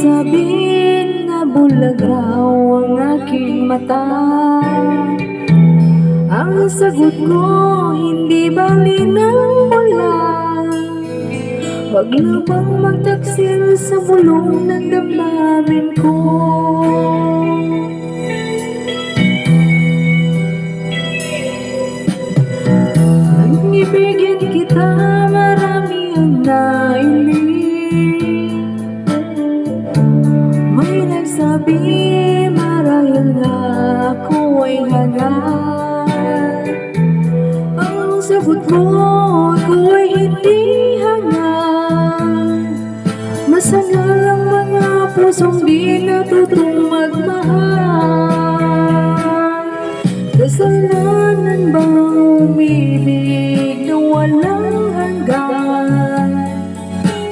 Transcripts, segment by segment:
nagsabi na bulag raw ang aking mata. Ang sagot ko, hindi bali ng wala. Wag na bang magtaksil sa bulong ng damdamin ko. Nang ibigin kita, marami ang nailing. May nagsabi marahil nga ako ay hangad. Ang sagot mo, ako ay hindi hangad. Masangal ang mga pusong di natutong magmahal. Kasalanan bang umibig na walang hanggan?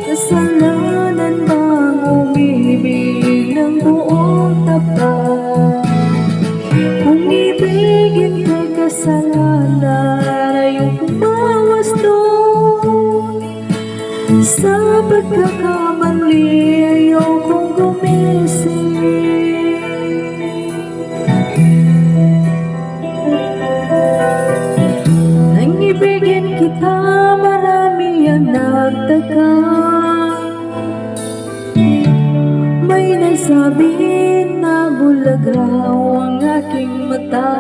Kasalanan bang umibig ng buong tapat? Kung ibigin kay kasalanan, ayokong bawas doon. Sa pagkakamali, ayokong gumising. Nang ibigin kita, marami ang nagtaka. May nagsabi na bulag raw ang aking mata.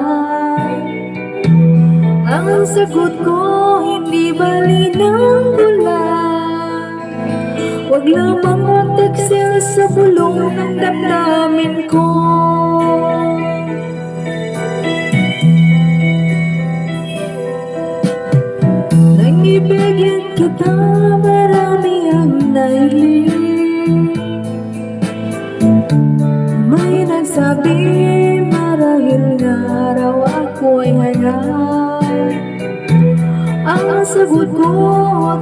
Ang sagot ko, hindi bali ng bula. Wag lamang magtaksil sa bulong ng damdamin ko. Nang ibigin kita, marami ang nailing. May nagsabi marahil nga raw ako ay hangad. Ang sagot ko,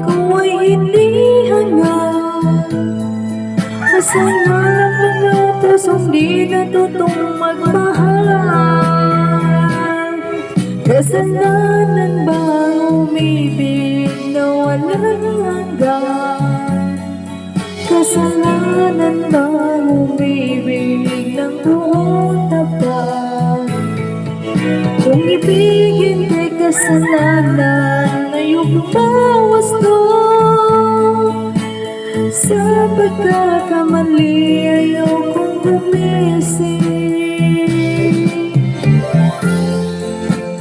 ako ay hindi hangad. Masangal ang mga pusong di natutong magmahal. Kasalanan ba umibig na walang hanggan? Kasalanan ba umibig ng buong tapat? Kung ibigin kay kasalanan, ayokong bawas doon. Sa pagkakamali, ayokong gumising.